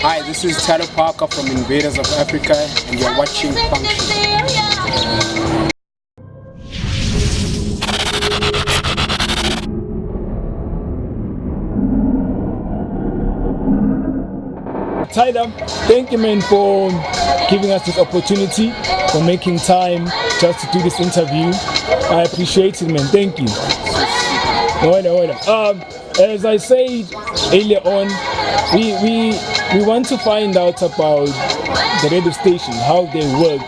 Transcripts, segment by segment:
Hi, this is Tyler Parker from Invaders of Africa, and you're watching Function. Tyler, thank you, man, for giving us this opportunity, for making time just to do this interview. I appreciate it, man. Thank you. As I said earlier on, we want to find out about the radio station, how they work,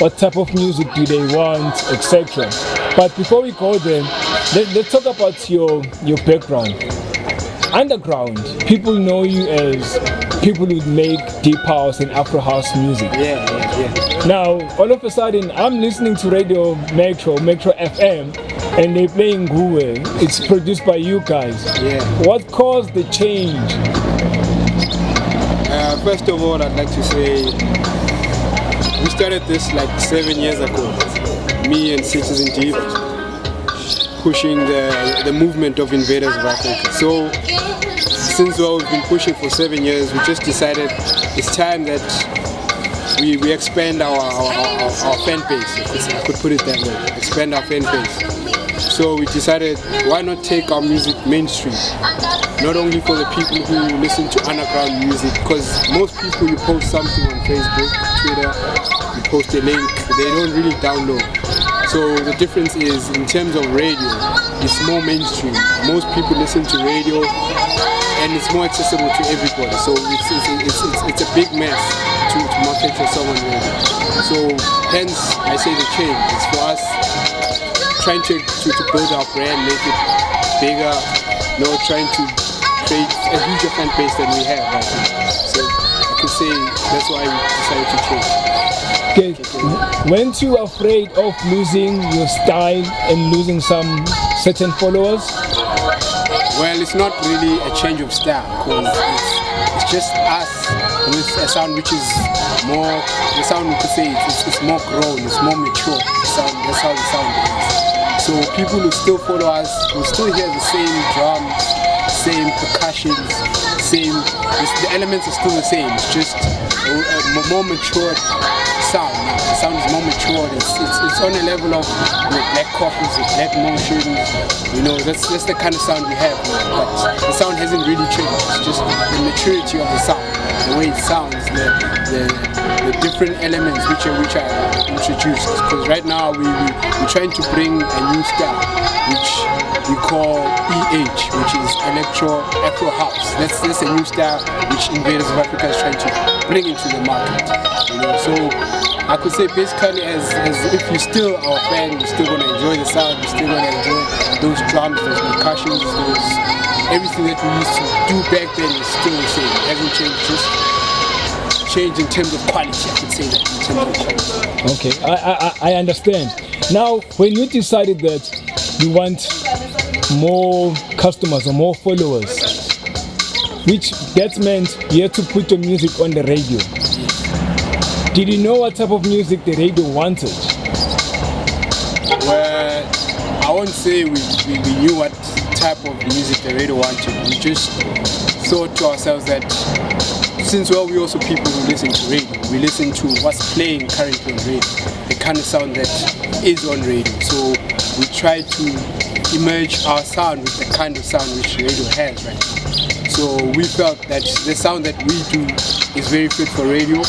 what type of music do they want, etc. But before we go there, let's talk about your background. Underground, people know you as people who make deep house and Afro house music. Yeah. Now, all of a sudden, I'm listening to Radio Metro FM, and they're playing Guwe. It's produced by you guys. Yeah. What caused the change? First of all, I'd like to say we started this like 7 years ago. Me and Citizen Deep pushing the movement of Invaders of Africa. So since we've been pushing for 7 years, we just decided it's time that we expand our fan base, if I could put it that way, expand our fan base. So we decided, why not take our music mainstream? Not only for the people who listen to underground music, because most people, you post something on Facebook, Twitter, you post a link, they don't really download. So the difference is, in terms of radio, it's more mainstream. Most people listen to radio, and it's more accessible to everybody. So it's a big mess to market your song on radio. So hence I say the change. It's for us trying to build our brand, make it bigger, trying to create a huger fan base than we have right now. So I could say that's why we decided to change. Okay. Weren't you afraid of losing your style and losing some certain followers? Well, it's not really a change of style, because it's just us with a sound which is more, the sound we could say it's more grown, it's more mature. That's how the sound is. So people who still follow us will still hear the same drums, same percussions, the elements are still the same. It's just a more matured sound. The sound is more matured. It's on a level of Black Coffees, Black Motions. That's the kind of sound we have. But the sound hasn't really changed. It's just the maturity of the sound, the way it sounds, the different elements which are introduced. Because right now we're trying to bring a new style, which we call EH, which is Electro Afro House. That's a new style which Invaders of Africa is trying to bring into the market. So I could say basically, as if you're still our fan, you're still gonna enjoy the sound, you're still gonna enjoy those drums, those percussions, everything that we used to do back then is still the same. It hasn't changed, just changed in terms of quality. I could say that in terms of quality. Okay, I understand. Now, when you decided that you want more customers or more followers, which that meant you had to put your music on the radio. Did you know what type of music the radio wanted? Well, I won't say we knew what type of music the radio wanted. We just thought to ourselves that since we're also people who listen to radio, we listen to what's playing currently on radio, the kind of sound that is on radio. So we try to emerge our sound with the kind of sound which radio has right now. So we felt that the sound that we do is very fit for radio,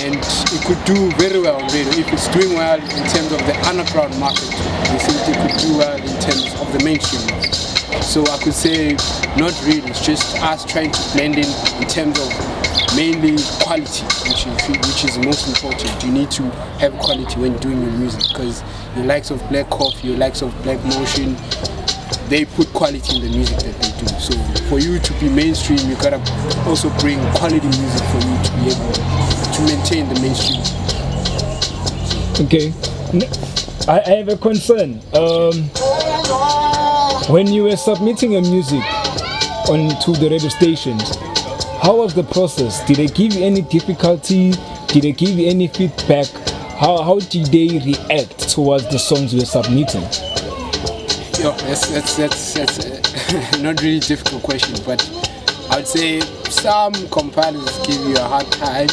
and it could do very well on radio. If it's doing well in terms of the underground market, we think it could do well in terms of the mainstream market. So I could say not really, it's just us trying to blend in terms of mainly quality, which is the most important. You need to have quality when doing your music, because the likes of Black Coffee, the likes of Black Motion, they put quality in the music that they do. So for you to be mainstream, you gotta also bring quality music for you to be able to maintain the mainstream. Okay, I have a concern. When you were submitting your music onto the radio stations, how was the process? Did they give you any difficulty? Did they give you any feedback? How did they react towards the songs you were submitting? That's not really a difficult question, but I would say some compilers give you a hard time.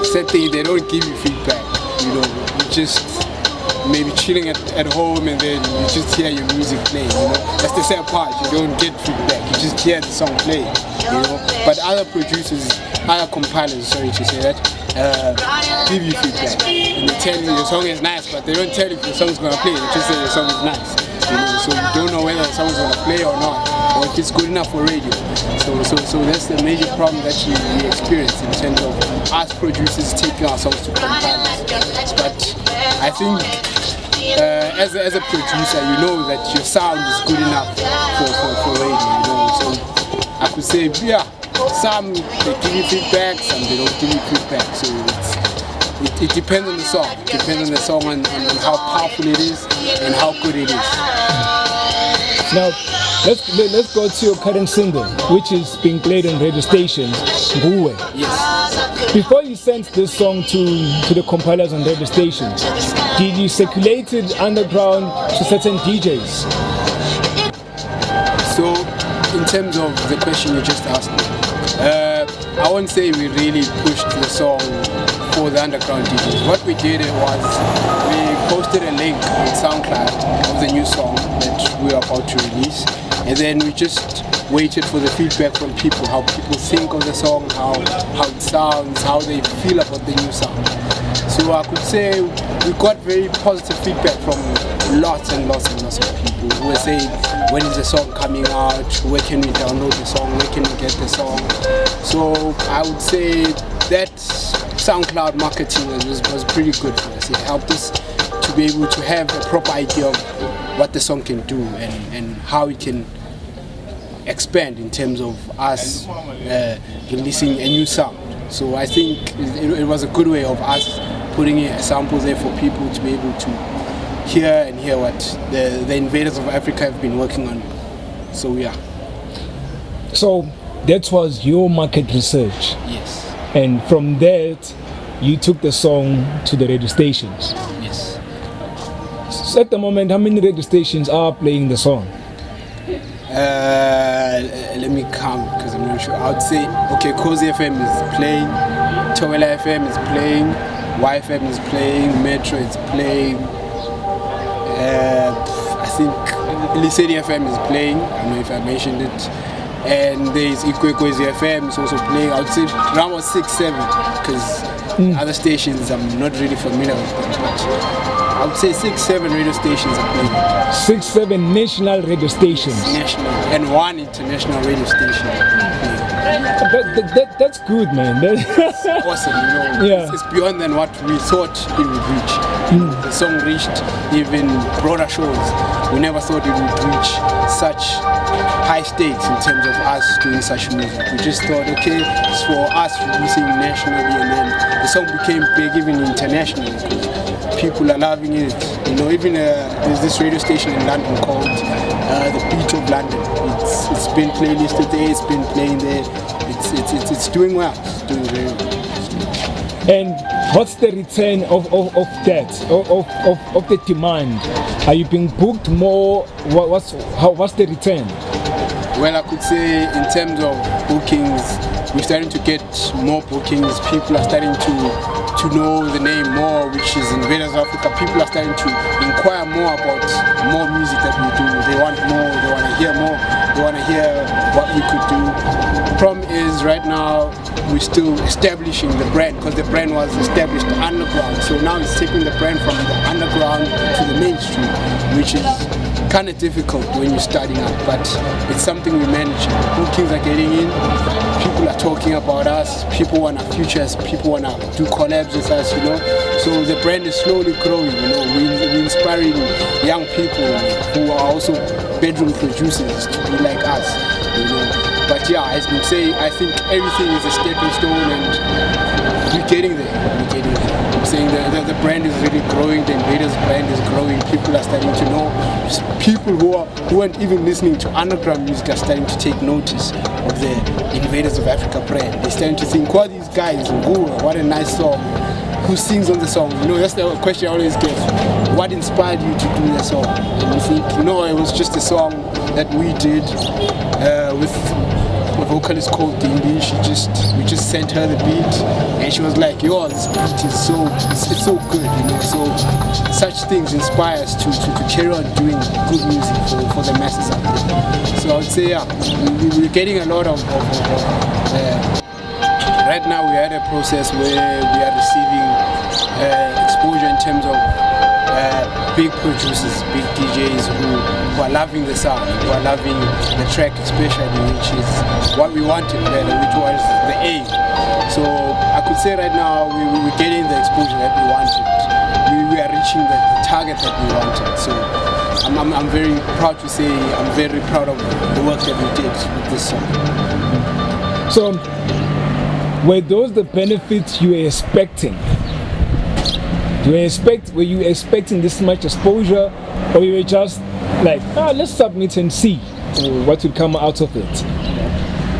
Said thing, they don't give you feedback. You know, you just maybe chilling at home and then you just hear your music playing. You know, that's the sad part. You don't get feedback. You just hear the song playing. You know, but other producers, other compilers, sorry to say that, give you feedback. And they tell you your song is nice, but they don't tell you if your song's gonna play. They just say your song is nice. You know, so you don't know whether the song's gonna play or not, or if it's good enough for radio. So that's the major problem that we experience in terms of us producers taking our songs to compilers. But I think as a producer, you know that your sound is good enough for radio. You know, so I could say, yeah, some they give you feedback, some they don't give you feedback. So it depends on the song. It depends on the song and how powerful it is and how good it is. Now, let's go to your current single, which is being played on radio stations, Nguwe. Yes. Before you sent this song to the compilers on radio stations, did you circulate it underground to certain DJs? So, in terms of the question you just asked me, I won't say we really pushed the song for the underground DJs. What we did was we posted a link on SoundCloud of the new song that we are about to release, and then we just waited for the feedback from people, how people think of the song, how it sounds, how they feel about the new sound. So I could say we got very positive feedback from lots and lots and lots of people who were saying, when is the song coming out, where can we download the song, where can we get the song. So I would say that SoundCloud marketing was pretty good for us. It helped us to be able to have a proper idea of what the song can do and how it can expand in terms of us releasing a new sound. So I think it was a good way of us putting a sample there for people to be able to hear what the Invaders of Africa have been working on. So yeah. So that was your market research. Yes. And from that, you took the song to the radio stations. Yes. So at the moment, how many radio stations are playing the song? Let me count because I'm not sure. I would say, okay, Cozy FM is playing, Towela FM is playing, YFM is playing, Metro is playing, I think Lisedi FM is playing, I don't know if I mentioned it, and there's Ikwekwezi FM is also playing. I would say around 6, 7 because other stations I'm not really familiar with them, but I would say 6, 7 radio stations are playing. 6, 7 national radio stations. National and 1 international radio station. That's good, man. It's awesome, you know. Yeah. It's beyond than what we thought it would reach. The song reached even broader shows. We never thought it would reach such high stakes in terms of us doing such music. We just thought, okay, it's for us releasing nationally, and then the song became big even internationally. People are loving it. You know, even there's this radio station in London called The Beat of London. It's been playlisted there, it's been playing there. It's doing well. It's doing very well. And what's the return of that, of the demand? Are you being booked more? What's the return? Well, I could say in terms of bookings, we're starting to get more bookings. People are starting to know the name more, which is Invaders of Africa. People are starting to inquire more about more music that we do. They want more, they want to hear more, they want to hear what we could do. The problem is right now we're still establishing the brand, because the brand was established underground. So now it's taking the brand from the underground to the mainstream, which is kind of difficult when you're starting out, but it's something we manage. Bookings are getting in, people are talking about us, people want our futures, people want to do collabs with us, you know. So the brand is slowly growing, you know. We're inspiring young people who are also bedroom producers to be like us, you know. But yeah, as we say, I think everything is a stepping stone, and we're getting there. We're getting there. I'm saying the brand is really growing. The Invaders brand is growing. People are starting to know. People who weren't even listening to underground music are starting to take notice of the Invaders of Africa brand. They're starting to think, who are these guys? Ooh, what a nice song. Who sings on the song? You know, that's the question I always get. What inspired you to do the song? And you think, you know, it was just a song that we did with vocalist called Dindi. We just sent her the beat, and she was like, "Yo, this beat is it's so good, you know." So such things inspire us to carry on doing good music for the masses out there. So I would say, yeah, we're getting a lot of right now we are at a process where we are receiving exposure in terms of big producers, big DJs who are loving the sound, who are loving the track especially, which is what we wanted really, which was the aim. So I could say right now we're getting the exposure that we wanted. We are reaching the target that we wanted. So I'm very proud to say I'm very proud of the work that we did with this song. So were those the benefits you were expecting? Were you expecting this much exposure, or you were just like, let's submit and see what will come out of it?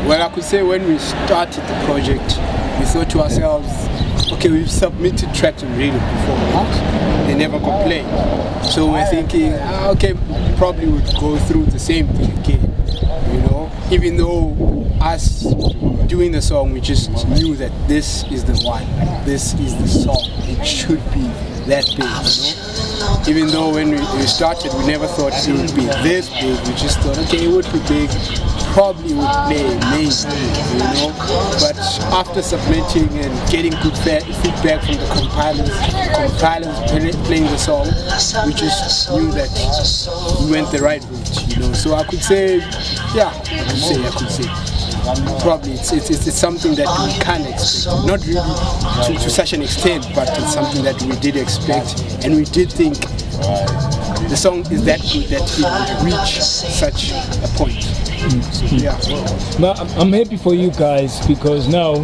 Well, I could say when we started the project, we thought to ourselves, okay, we've submitted tracks on radio before, but they never complained. So we're thinking, okay, probably would go through the same thing again, you know, even though us doing the song, we just knew that this is the one, this is the song, it should be that big, you know. Even though when we started, we never thought it would be this big, we just thought, okay, it would be big, probably would play mainstream, you know. But after submitting and getting good feedback from the compilers playing the song, we just knew that we went the right route, you know. So I could say, yeah, I could say. Probably it's something that we can expect, not really to such an extent, but it's something that we did expect, and we did think the song is that good that it would reach such a point. So, yeah. Now I'm happy for you guys, because now,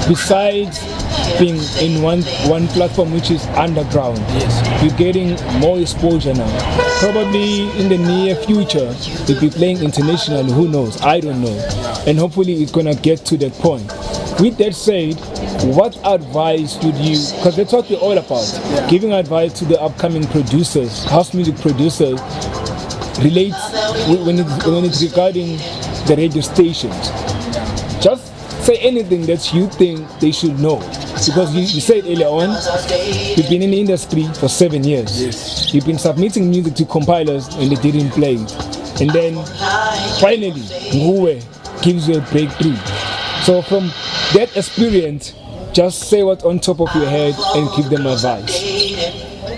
besides being in one platform which is underground, yes, you're getting more exposure now. Probably in the near future you'll be playing internationally, who knows, I don't know, and hopefully it's gonna get to that point. With that said, what advice would you, because that's what we're all about, giving advice to the upcoming producers, house music producers, relates when it's regarding the radio stations. Just say anything that you think they should know, because you said earlier on, you've been in the industry for 7 years. Yes. You've been submitting music to compilers and they didn't play it, and then finally Nguwe gives you a breakthrough. So from that experience, just say what's on top of your head and give them advice.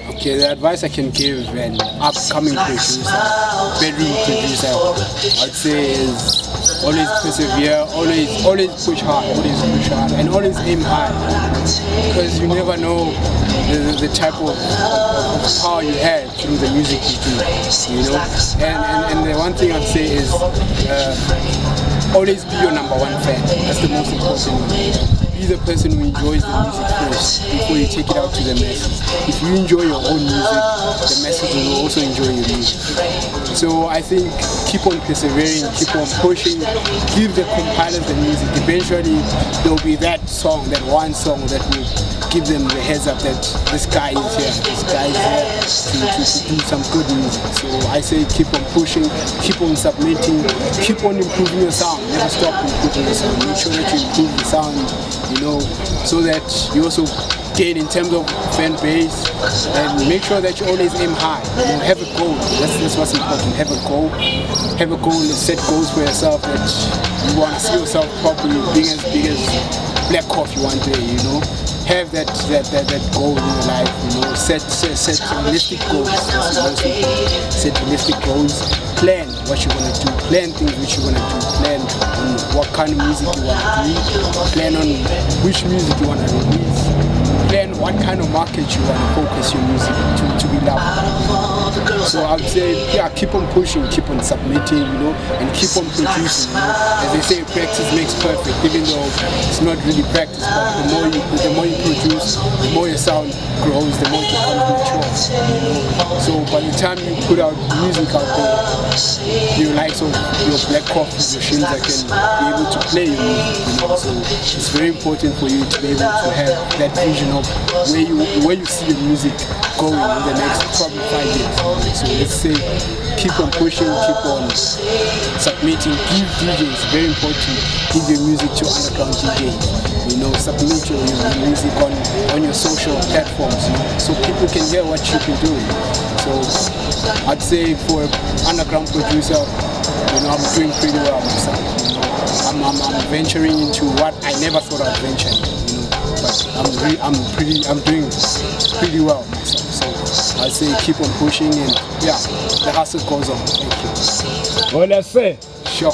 Okay, the advice I can give an upcoming producer, bedroom producer, I'd say is always persevere, always push hard, and always aim high, because you never know the type of power you have through the music you do, you know. And the one thing I'd say is always be your number one fan. That's the most important one. Be the person who enjoys the music first before you take it out to the masses. If you enjoy your own music, the masses will also enjoy your music. So I think keep on persevering, keep on pushing, give the compilers the music. Eventually there will be that song, that one song that will give them the heads up that this guy is here, to do some good music. So I say keep on pushing, keep on submitting, keep on improving your sound, never stop improving your sound. Make sure that you improve the sound, you know, so that you also gain in terms of fan base, and make sure that you always aim high. You know, have a goal. That's what's important. Have a goal. Have a goal and set goals for yourself that you want to see yourself probably being as big as Black Coffee one day, you know. Have that goal in your life, you know. Set realistic goals. Set realistic goals. Plan what you want to do. Plan things which you want to do. Plan on what kind of music you want to do. Plan on which music you want to release. Plan what kind of market you want to focus your music to be loved. So I would say, yeah, keep on pushing, keep on submitting, you know, and keep on producing. You know. As they say, practice makes perfect, even though it's not really practice, but the more you produce, the more your sound grows, the more it becomes mature. You know. So by the time you put out music out there, your likes of your Black Coffee, your Shinza can be able to play your music. You know. So it's very important for you to be able to have that vision of where you see your music going in the next probably 5 years. So let's say keep on pushing, keep on submitting, give DJs, very important, give your music to underground DJs. You know, submit your music on your social platforms, you know, so people can hear what you've been doing. So I'd say for an underground producer, you know, I'm doing pretty well myself. You know, I'm venturing into what I never thought I'd venture into, you know, but I'm doing pretty well myself. So I'd say keep on pushing, and yeah, the hustle goes on. Thank you. Well, that's it. Sure.